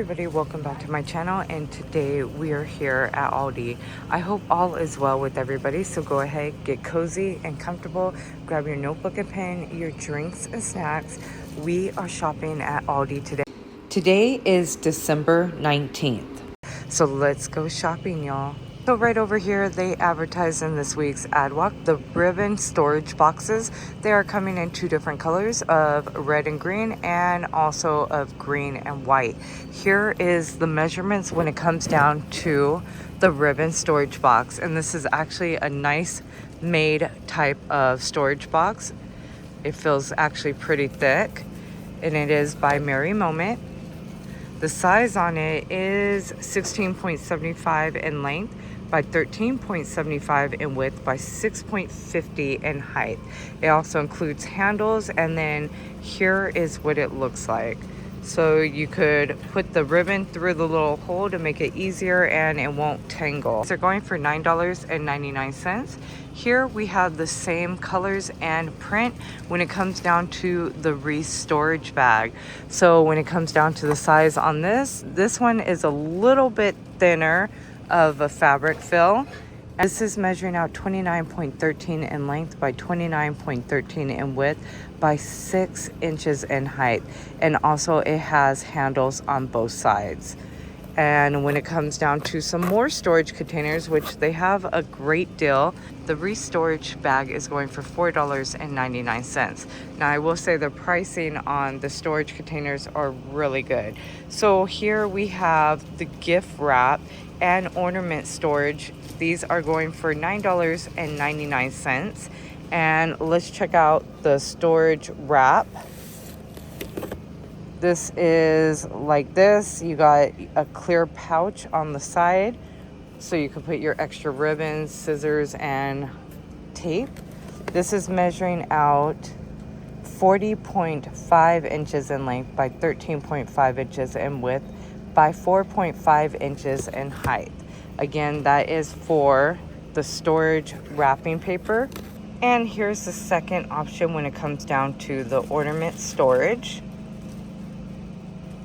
everybody, welcome back to my channel, and today we are here at Aldi. I hope all is well with everybody, so go ahead, get cozy and comfortable, grab your notebook and pen, your drinks and snacks. We are shopping at Aldi today. Today is December 19th, so let's go shopping, y'all. So right over here, they advertise in this week's ad walk the ribbon storage boxes. They are coming in two different colors of red and green, and also of green and white. Here is the measurements when it comes down to the ribbon storage box. And this is actually a nice made type of storage box. It feels actually pretty thick, and it is by Merry Moment. The size on it is 16.75 in length by 13.75 in width by 6.50 in height. It also includes handles, and then here is what it looks like. So you could put the ribbon through the little hole to make it easier and it won't tangle. They're going for $9.99. Here we have the same colors and print when it comes down to the storage bag. So when it comes down to the size on this one is a little bit thinner of a fabric fill. This is measuring out 29.13 in length by 29.13 in width by 6 inches in height. And also it has handles on both sides. And when it comes down to some more storage containers, which they have a great deal, the storage bag is going for $4.99. Now I will say the pricing on the storage containers are really good. So here we have the gift wrap and ornament storage. These are going for $9.99. And let's check out the storage wrap. This is like this. You got a clear pouch on the side, so you can put your extra ribbons, scissors, and tape. This is measuring out 40.5 inches in length by 13.5 inches in width by 4.5 inches in height. Again, that is for the storage wrapping paper. And here's the second option when it comes down to the ornament storage.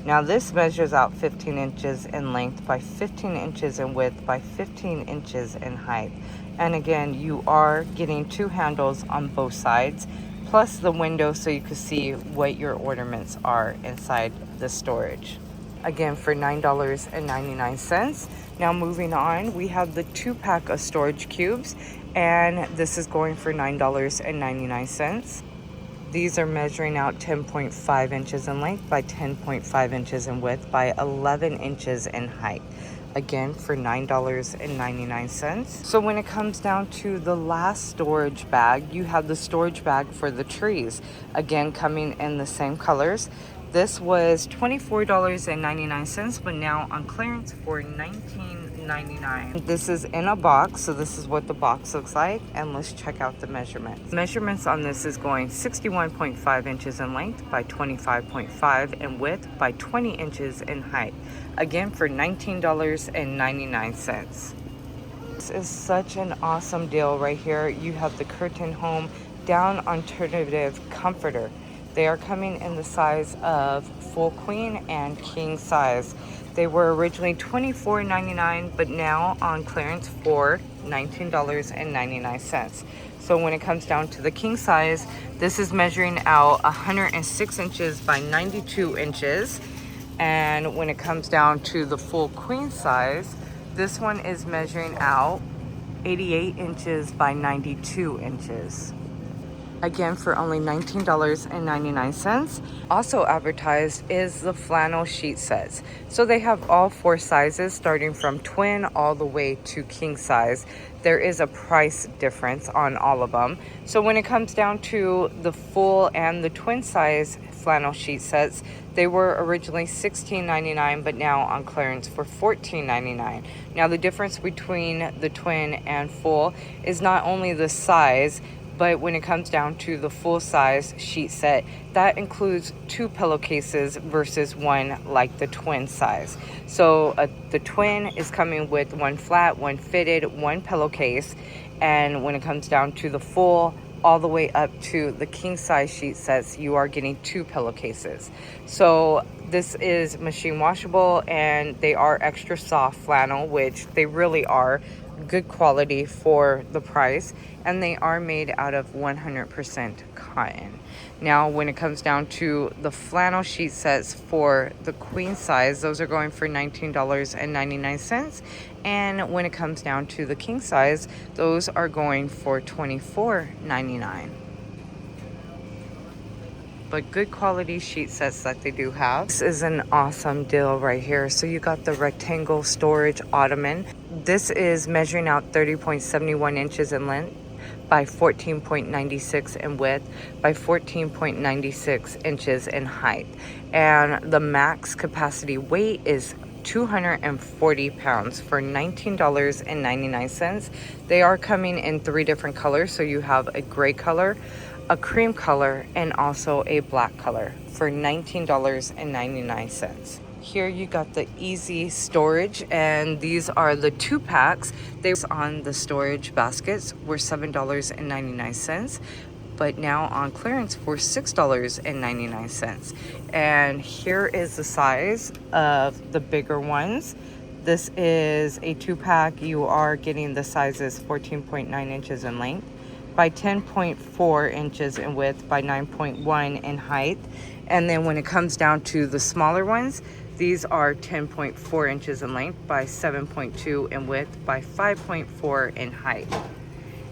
Now this measures out 15 inches in length by 15 inches in width by 15 inches in height. And again, you are getting two handles on both sides, plus the window so you can see what your ornaments are inside the storage. Again, for $9.99. Now moving on, we have the 2-pack of storage cubes, and this is going for $9.99. These are measuring out 10.5 inches in length by 10.5 inches in width by 11 inches in height. Again, for $9.99. So when it comes down to the last storage bag, you have the storage bag for the trees. Again, coming in the same colors. This was $24.99, but now on clearance for $19.99. This is in a box, so this is what the box looks like, and let's check out the measurements. Measurements on this is going 61.5 inches in length by 25.5 in width by 20 inches in height. Again, for $19.99. This is such an awesome deal right here. You have the Curtain Home Down Alternative Comforter. They are coming in the size of full queen and king size. They were originally $24.99, but now on clearance for $19.99. So when it comes down to the king size, this is measuring out 106 inches by 92 inches. And when it comes down to the full queen size, this one is measuring out 88 inches by 92 inches. Again, for only $19.99. Also advertised is the flannel sheet sets. So they have all 4 sizes, starting from twin all the way to king size. There is a price difference on all of them. So when it comes down to the full and the twin size flannel sheet sets, they were originally $16.99, but now on clearance for $14.99. Now the difference between the twin and full is not only the size, but when it comes down to the full size sheet set, that includes 2 pillowcases versus 1 like the twin size. So the twin is coming with 1 flat, 1 fitted, 1 pillowcase. And when it comes down to the full all the way up to the king size sheet sets, you are getting 2 pillowcases. So this is machine washable, and they are extra soft flannel, which they really are. Good quality for the price, and they are made out of 100% cotton. Now when it comes down to the flannel sheet sets for the queen size, those are going for $19.99, and when it comes down to the king size, those are going for $24.99. But good quality sheet sets that they do have. This is an awesome deal right here. So you got the rectangle storage ottoman. This is measuring out 30.71 inches in length by 14.96 in width by 14.96 inches in height. And the max capacity weight is 240 pounds for $19.99. They are coming in 3 different colors. So you have a gray color, a cream color, and also a black color for $19.99. Here you got the easy storage, and these are the 2 packs. They were on the storage baskets were $7.99, but now on clearance for $6.99. And here is the size of the bigger ones. This is a 2-pack. You are getting the sizes 14.9 inches in length by 10.4 inches in width by 9.1 in height. And then when it comes down to the smaller ones, these are 10.4 inches in length by 7.2 in width by 5.4 in height.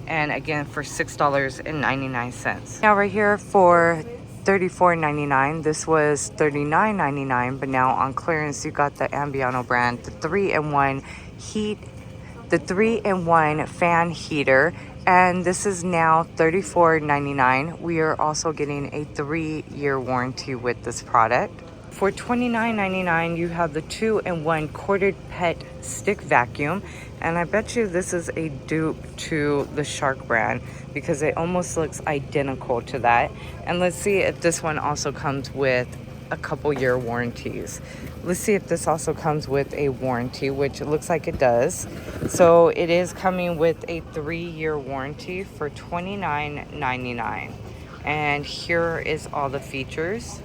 And again for $6.99. Now right here for $34.99, this was $39.99, but now on clearance you got the Ambiano brand, the 3-in-1 heat, the 3-in-1 fan heater, and this is now $34.99. We are also getting a 3-year warranty with this product. For $29.99, you have the 2-in-1 corded pet stick vacuum, and I bet you this is a dupe to the Shark brand because it almost looks identical to that. And let's see if this one also comes with a couple year warranties. Let's see if this also comes with a warranty, which it looks like it does. So it is coming with a 3-year warranty for $29.99. And here is all the features.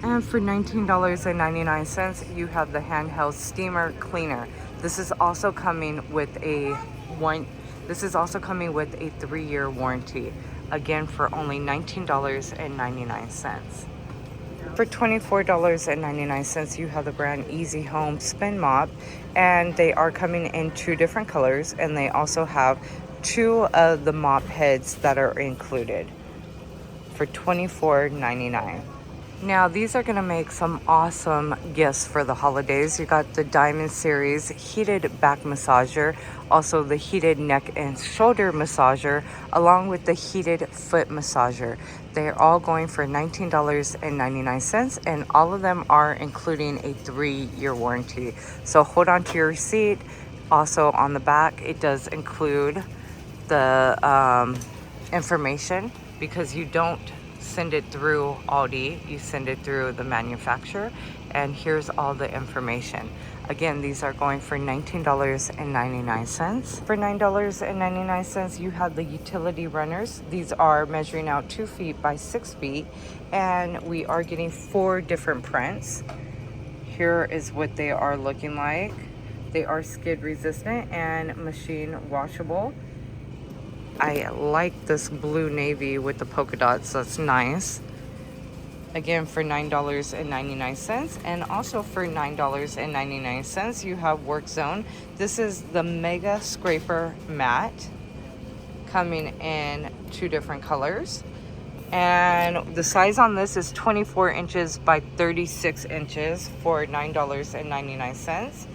And for $19.99, you have the handheld steamer cleaner. This is also coming with a 3-year warranty. Again, for only $19.99. For $24.99, you have the brand Easy Home Spin Mop, and they are coming in 2 different colors, and they also have 2 of the mop heads that are included for $24.99. Now these are going to make some awesome gifts for the holidays. You got the Diamond Series heated back massager, also the heated neck and shoulder massager, along with the heated foot massager. They're all going for $19.99, and all of them are including a 3-year warranty. So hold on to your receipt. Also on the back, it does include the information, because you don't send it through Aldi, you send it through the manufacturer, and here's all the information. Again, these are going for $19.99. For $9.99, you have the utility runners. These are measuring out 2 feet by 6 feet, and we are getting 4 different prints. Here is what they are looking like. They are skid resistant and machine washable. I like this blue navy with the polka dots. That's nice. Again, for $9.99. And also for $9.99, you have Work Zone. This is the Mega Scraper Mat, coming in 2 different colors. And the size on this is 24 inches by 36 inches for $9.99.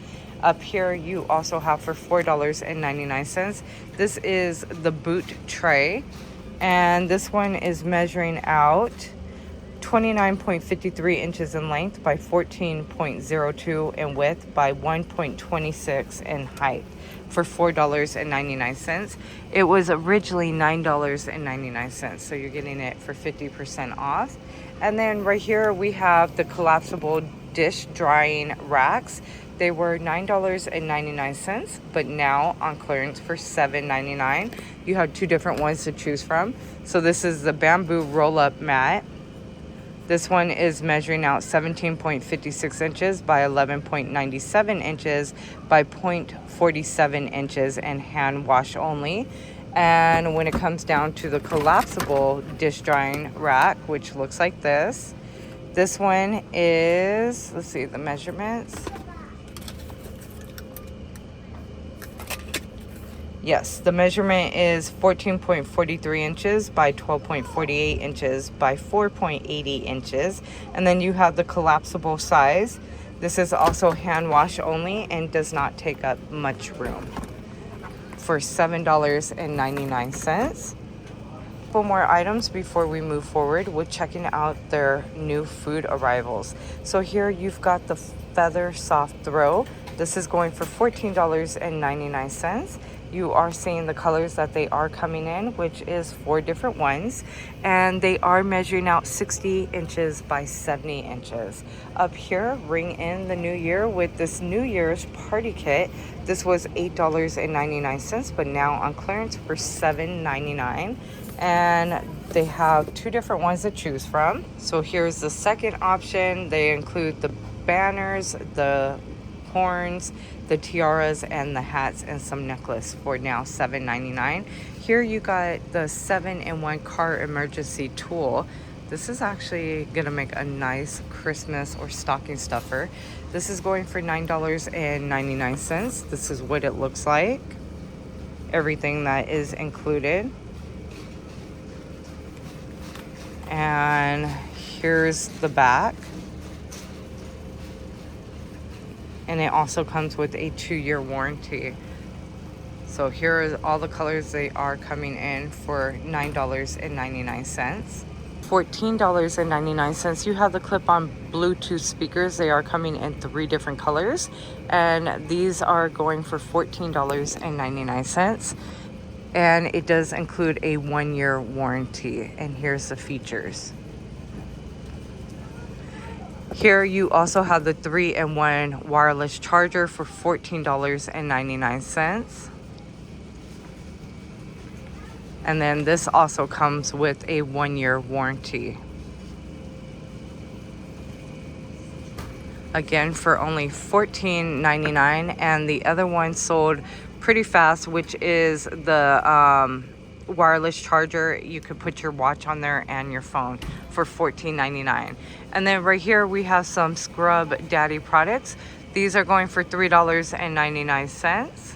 Up here you also have for $4.99. This is the boot tray, and this one is measuring out 29.53 inches in length by 14.02 in width by 1.26 in height for $4.99. It was originally $9.99, so you're getting it for 50% off. And then right here we have the collapsible dish drying racks. They were $9.99, but now on clearance for $7.99. You have two different ones to choose from. So this is the bamboo roll-up mat. This one is measuring out 17.56 inches by 11.97 inches by 0.47 inches and hand wash only. And when it comes down to the collapsible dish drying rack, which looks like this one is, let's see the measurements. Yes, the measurement is 14.43 inches by 12.48 inches by 4.80 inches. And then you have the collapsible size. This is also hand wash only and does not take up much room for $7.99. Couple more items before we move forward with checking out their new food arrivals. So here you've got the feather soft throw. This is going for $14.99. You are seeing the colors that they are coming in, which is 4 different ones, and they are measuring out 60 inches by 70 inches. Up here, ring in the new year with this New Year's party kit. This was $8.99, but now on clearance for $7.99. And they have 2 different ones to choose from. So here's the second option. They include the banners, the horns, the tiaras, and the hats, and some necklace for now $7.99. Here you got the 7-in-1 car emergency tool. This is actually gonna make a nice Christmas or stocking stuffer. This is going for $9.99. This is what it looks like. Everything that is included. And here's the back. And it also comes with a 2-year warranty. So here are all the colors they are coming in for $9.99. $14.99. You have the clip-on Bluetooth speakers. They are coming in 3 different colors. And these are going for $14.99. And it does include a 1-year warranty. And here's the features. Here you also have the 3-in-1 wireless charger for $14.99. And then this also comes with a 1-year warranty. Again, for only $14.99. And the other one sold pretty fast, which is the wireless charger. You could put your watch on there and your phone for $14.99. And then right here we have some Scrub Daddy products. These are going for $3.99.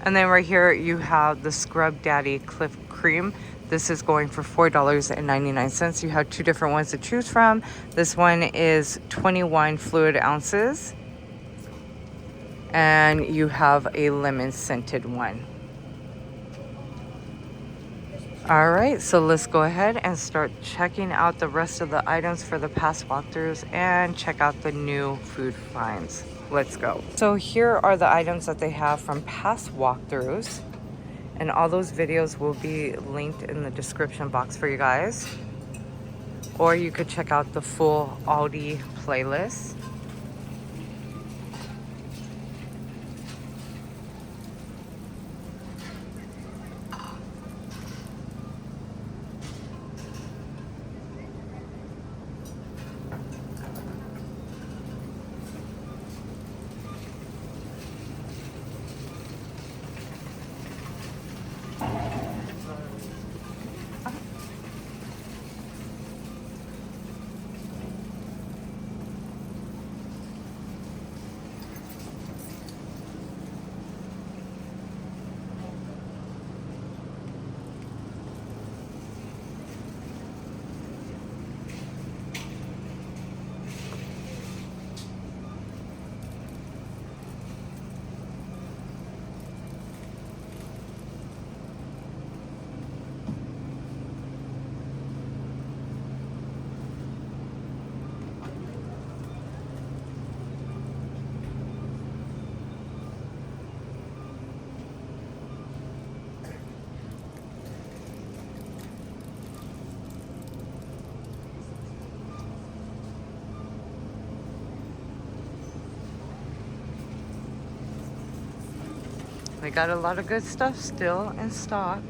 And then right here you have the Scrub Daddy Cliff Cream. This is going for $4.99. You have 2 different ones to choose from. This one is 21 fluid ounces. And you have a lemon scented one. All right, so let's go ahead and start checking out the rest of the items for the past walkthroughs and check out the new food finds. Let's go. So here are the items that they have from past walkthroughs, and all those videos will be linked in the description box for you guys. Or you could check out the full Aldi playlist. they got a lot of good stuff still in stock.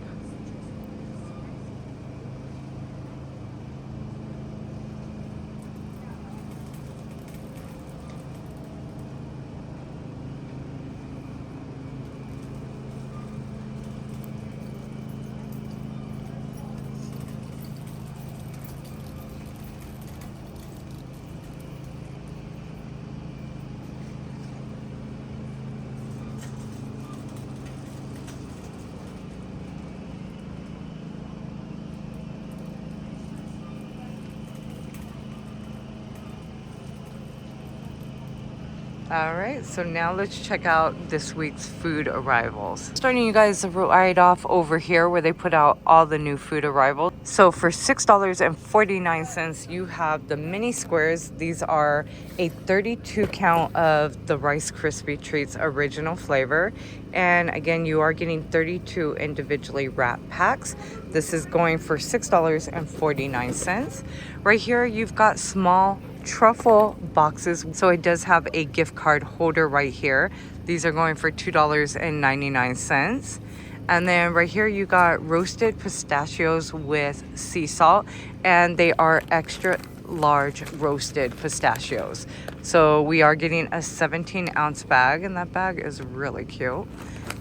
All right, so now let's check out this week's food arrivals. Starting you guys right off over here where they put out all the new food arrivals. So for $6.49, you have the mini squares. These are a 32 count of the Rice Krispie Treats original flavor. And again, you are getting 32 individually wrapped packs. This is going for $6.49. Right here, you've got small truffle boxes, so it does have a gift card holder right here. These are going for $2.99. And then right here you got roasted pistachios with sea salt, and they are extra large roasted pistachios. So we are getting a 17-ounce bag, and that bag is really cute.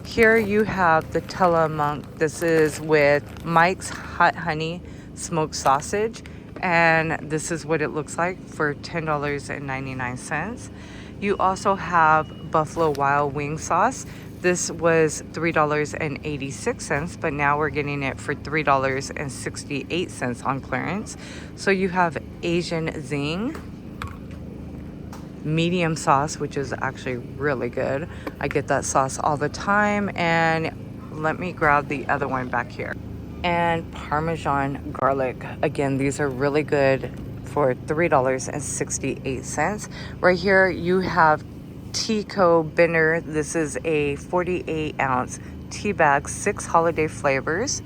Here you have the Tillamook. This is with Mike's Hot Honey Smoked Sausage, and this is what it looks like for $10.99. You also have Buffalo Wild Wing sauce. This was $3.86, but now we're getting it for $3.68 on clearance. So you have Asian Zing medium sauce, which is actually really good. I get that sauce all the time. And let me grab the other one back here. And Parmesan garlic. Again, these are really good for $3.68. Right here you have Tico Binner. This is a 48-ounce tea bag, 6 holiday flavors.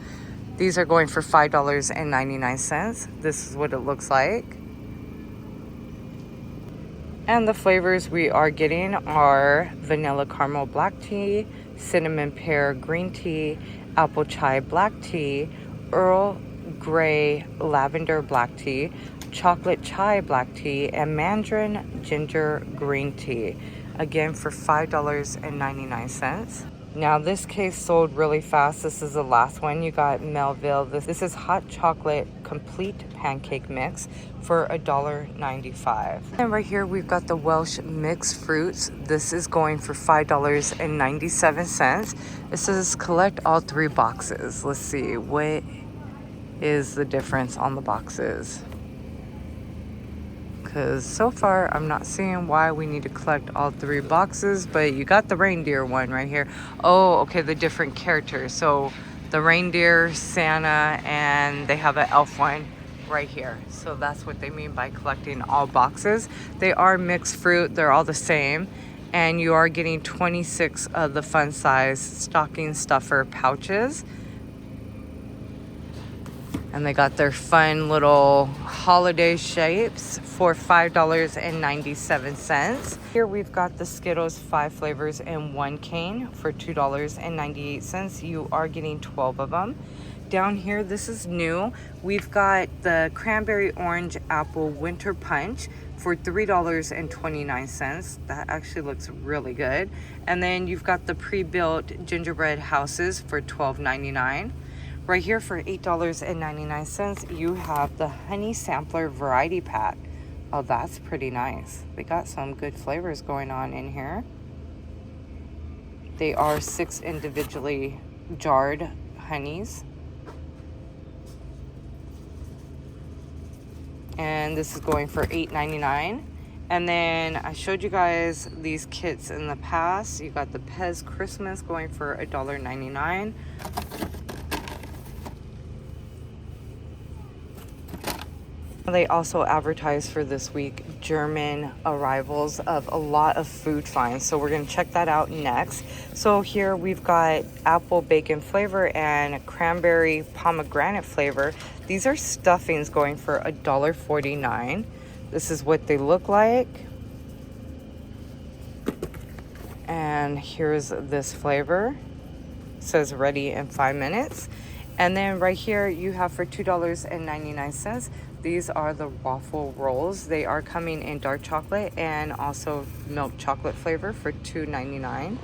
These are going for $5.99. This is what it looks like. And the flavors we are getting are vanilla caramel black tea, cinnamon pear green tea, apple chai black tea, Earl Grey lavender black tea, chocolate chai black tea, and mandarin ginger green tea. Again for $5.99. Now this case sold really fast. This is the last one. You got Melville. This is hot chocolate complete pancake mix for $1.95. And right here we've got the Welsh mixed fruits. This is going for $5.97. It says collect all 3 boxes. Let's see, what is the difference on the boxes? Because so far I'm not seeing why we need to collect all 3 boxes, but you got the reindeer one right here. Oh, okay, the different characters. So the reindeer, Santa, and they have an elf one right here. So that's what they mean by collecting all boxes. They are mixed fruit. They're all the same. And you are getting 26 of the fun size stocking stuffer pouches. And they got their fun little holiday shapes for $5.97. Here we've got the Skittles 5 flavors in 1 cane for $2.98. You are getting 12 of them. Down here, this is new. We've got the cranberry orange apple winter punch for $3.29. That actually looks really good. And then you've got the pre-built gingerbread houses for $12.99. Right here for $8.99, you have the honey sampler variety pack. Oh, that's pretty nice. They got some good flavors going on in here. They are 6 individually jarred honeys. And this is going for $8.99. And then I showed you guys these kits in the past. You got the Pez Christmas going for $1.99. They also advertise for this week German arrivals of a lot of food finds. So we're going to check that out next. So here we've got apple bacon flavor and cranberry pomegranate flavor. These are stuffings going for $1.49. This is what they look like. And here's this flavor. says ready in 5 minutes. And then right here you have for $2.99. These are the waffle rolls. They are coming in dark chocolate and also milk chocolate flavor for $2.99.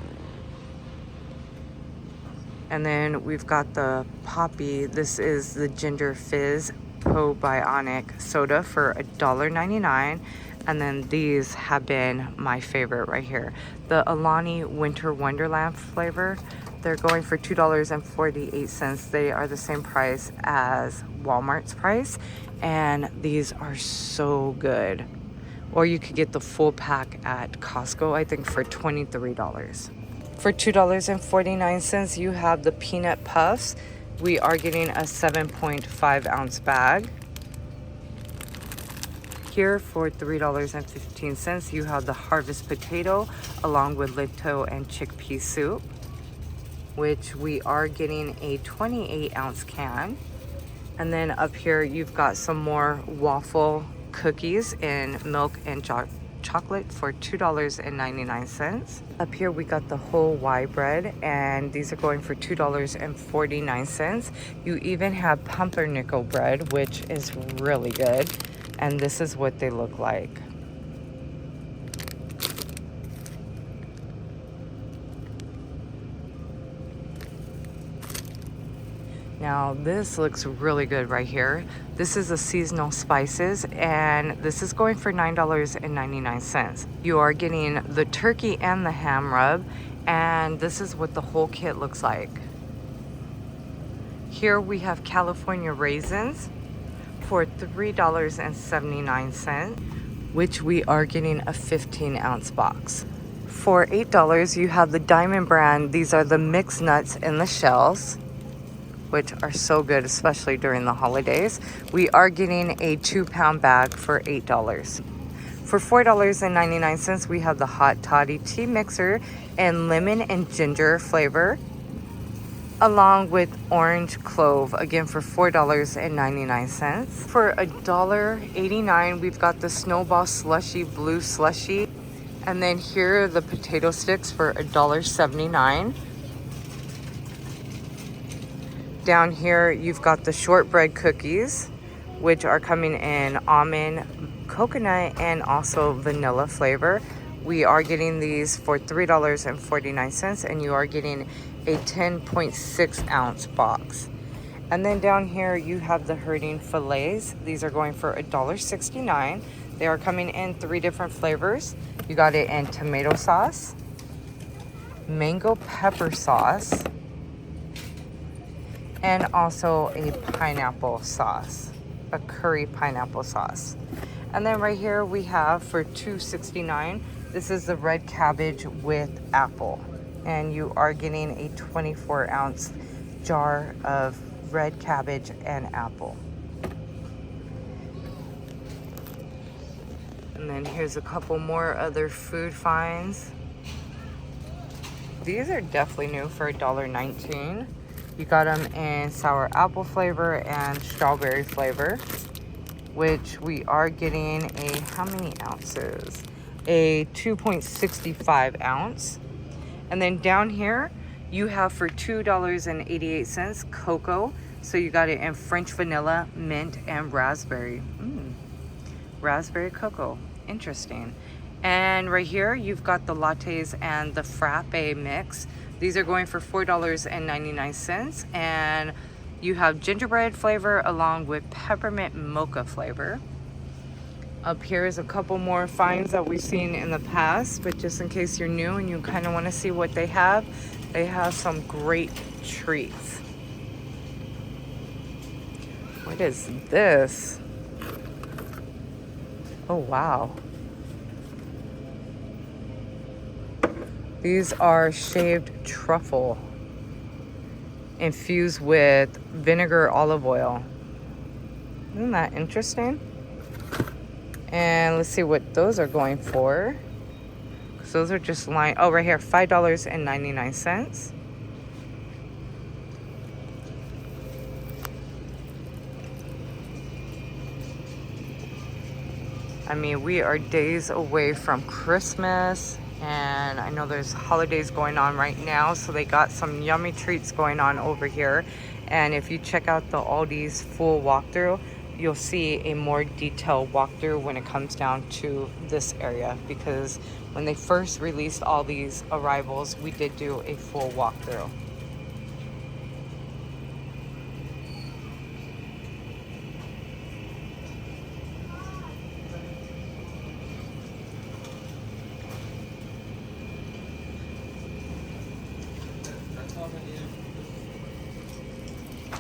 And then we've got the Poppy. This is the Ginger Fizz Probiotic Soda for $1.99. And then these have been my favorite right here. The Alani Winter Wonderland flavor. They're going for $2.48. They are the same price as Walmart's price. And these are so good. Or you could get the full pack at Costco, I think, for $23. For $2.49, you have the Peanut Puffs. We are getting a 7.5 ounce bag. Here for $3.15, you have the Harvest Potato along with Lipto and chickpea soup, which we are getting a 28 ounce can. And then up here, you've got some more waffle cookies in milk and chocolate for $2.99. Up here we got the whole rye bread, and these are going for $2.49. You even have pumpernickel bread, which is really good, and this is what they look like. Now this looks really good right here. This is a seasonal spices, and this is going for $9.99. You are getting the turkey and the ham rub, and this is what the whole kit looks like. Here we have California raisins for $3.79, which we are getting a 15 ounce box. For $8, you have the Diamond brand. These are the mixed nuts in the shells, which are so good, especially during the holidays. We are getting a 2-pound bag for $8. For $4.99, we have the Hot Toddy Tea Mixer in lemon and ginger flavor, along with orange clove, again for $4.99. For $1.89, we've got the Snowball Slushy Blue Slushy. And then here are the potato sticks for $1.79. Down here, you've got the shortbread cookies, which are coming in almond, coconut, and also vanilla flavor. We are getting these for $3.49, and you are getting a 10.6 ounce box. And then down here, you have the Herding fillets. These are going for $1.69. They are coming in 3 different flavors. You got it in tomato sauce, mango pepper sauce, and also a pineapple sauce, a curry pineapple sauce. And then right here we have for $2.69, this is the red cabbage with apple. And you are getting a 24 ounce jar of red cabbage and apple. And then here's a couple more other food finds. These are definitely new for $1.19. You got them in sour apple flavor and strawberry flavor, which we are getting a, how many ounces? A 2.65 ounce. And then down here, you have for $2.88 cocoa. So you got it in French vanilla, mint, and raspberry. Raspberry cocoa, interesting. And right here, you've got the lattes and the frappe mix. These are going for $4.99, and you have gingerbread flavor along with peppermint mocha flavor. Up here is a couple more finds that we've seen in the past, but just in case you're new and you kind of want to see what they have some great treats. What is this? Oh, wow. These are shaved truffle infused with vinegar olive oil. Isn't that interesting? And let's see what those are going for. Because those are just lying. Oh, right here, $5.99. I mean, we are days away from Christmas. And I know there's holidays going on right now, so they got some yummy treats going on over here. And if you check out the Aldi's full walkthrough, you'll see a more detailed walkthrough when it comes down to this area, because when they first released all these arrivals, we did do a full walkthrough.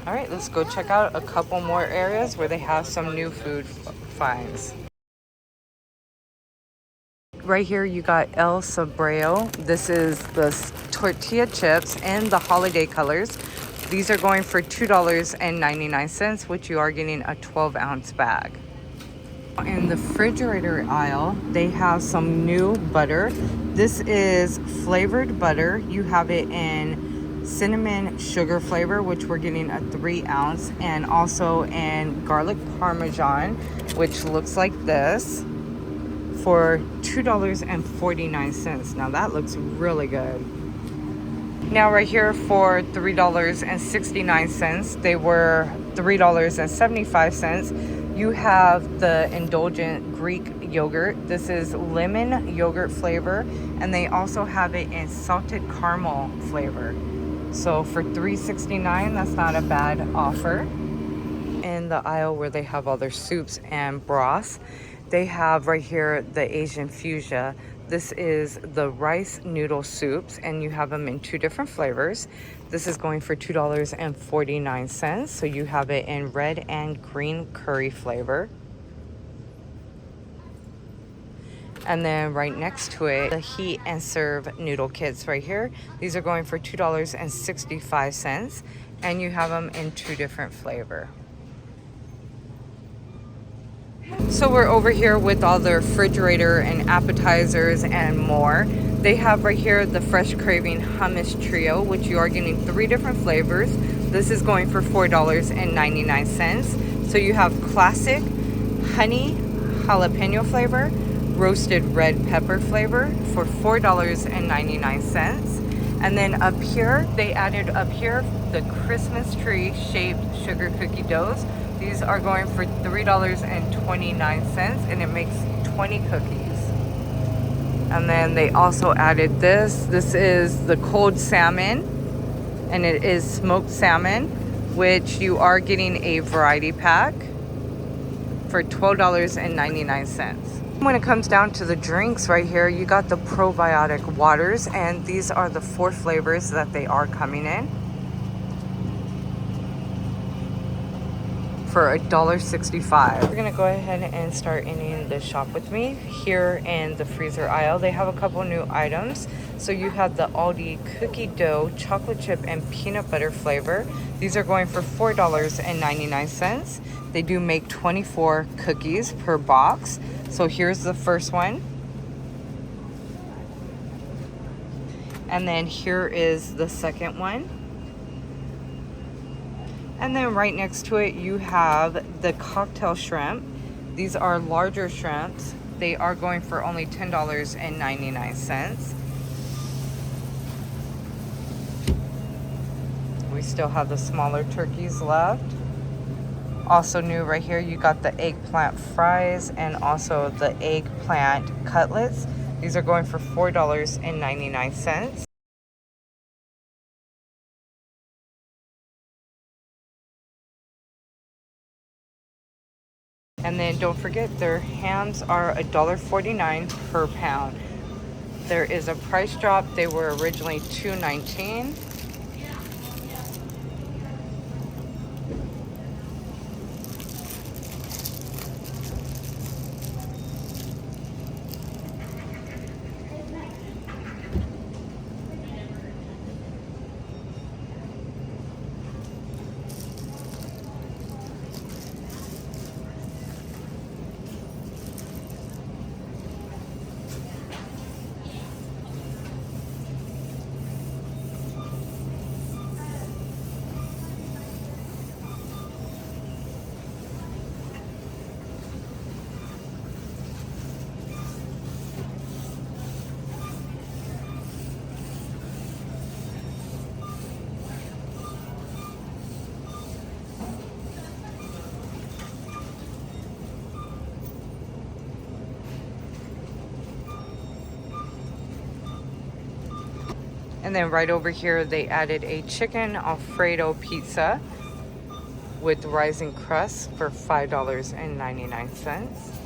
All right, let's go check out a couple more areas where they have some new food finds. Right here you got El Sobreo. This is the tortilla chips and the holiday colors. These are going for $2.99, which you are getting a 12-ounce bag. In the refrigerator aisle, they have some new butter. This is flavored butter. You have it in cinnamon sugar flavor, which we're getting a 3-ounce, and also in garlic parmesan, which looks like this, for $2.49. Now that looks really good. Now right here for $3.69, they were $3.75. You have the indulgent Greek yogurt. This is lemon yogurt flavor, and they also have it in salted caramel flavor. So for $3.69, that's not a bad offer. In the aisle where they have all their soups and broths, they have right here the Asian fuchsia. This is the rice noodle soups, and you have them in 2 different flavors. This is going for $2.49. So you have it in red and green curry flavor. And then right next to it, the heat and serve noodle kits right here. These are going for $2.65, and you have them in 2 different flavors. So we're over here with all the refrigerator and appetizers and more. They have right here the Fresh Craving Hummus Trio, which you are getting 3 different flavors. This is going for $4.99. So you have classic honey jalapeno flavor, roasted red pepper flavor for $4.99. And then up here, they added up here the Christmas tree shaped sugar cookie doughs. These are going for $3.29, and it makes 20 cookies. And then they also added this. This is the cold salmon, and it is smoked salmon, which you are getting a variety pack for $12.99. When it comes down to the drinks right here, you got the probiotic waters, and these are the 4 flavors that they are coming in for $1.65. We're gonna go ahead and start ending the shop with me. Here in the freezer aisle, they have a couple new items. So you have the Aldi cookie dough chocolate chip and peanut butter flavor. These are going for $4.99. They do make 24 cookies per box. So here's the first one. And then here is the second one. And then right next to it, you have the cocktail shrimp. These are larger shrimps. They are going for only $10.99. We still have the smaller turkeys left. Also new right here, you got the eggplant fries and also the eggplant cutlets. These are going for $4.99. And then don't forget, their hams are $1.49 per pound. There is a price drop. They were originally $2.19. And then right over here, they added a chicken Alfredo pizza with rising crust for $5.99.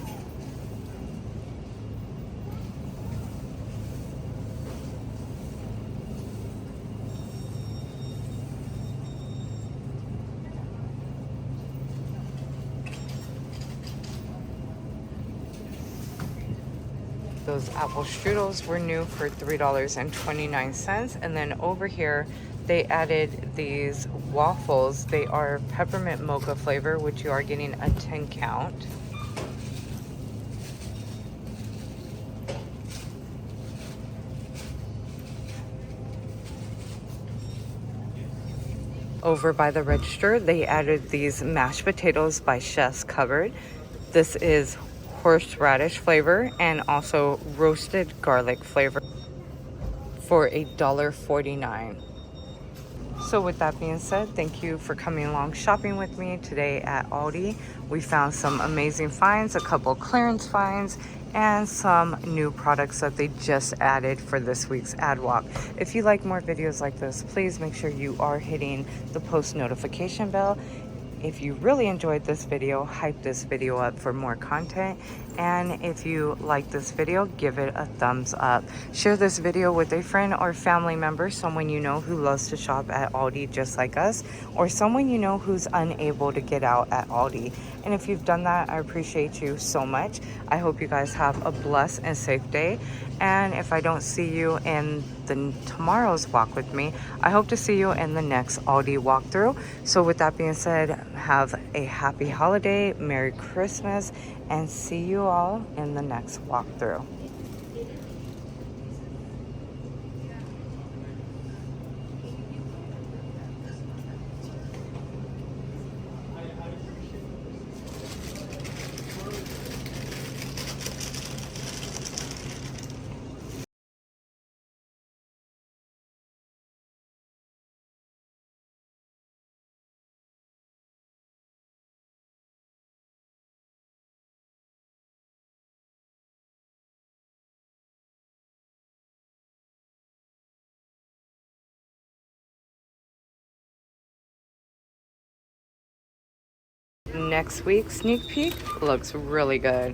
Those apple strudels were new for $3.29. And then over here, they added these waffles. They are peppermint mocha flavor, which you are getting a 10 count. Over by the register, they added these mashed potatoes by Chef's Cupboard. This is horseradish flavor and also roasted garlic flavor for $1.49. So with that being said, thank you for coming along shopping with me today at Aldi. We found some amazing finds, a couple clearance finds, and some new products that they just added for this week's ad walk. If you like more videos like this, please make sure you are hitting the post notification bell. If you really enjoyed this video, hype this video up for more content. And if you like this video, give it a thumbs up. Share this video with a friend or family member, someone you know who loves to shop at Aldi just like us, or someone you know who's unable to get out at Aldi. And if you've done that, I appreciate you so much. I hope you guys have a blessed and safe day. And if I don't see you in tomorrow's walk with me, I hope to see you in the next Aldi walkthrough. So with that being said, have a happy holiday, Merry Christmas, and see you all in the next walkthrough. Next week's sneak peek looks really good.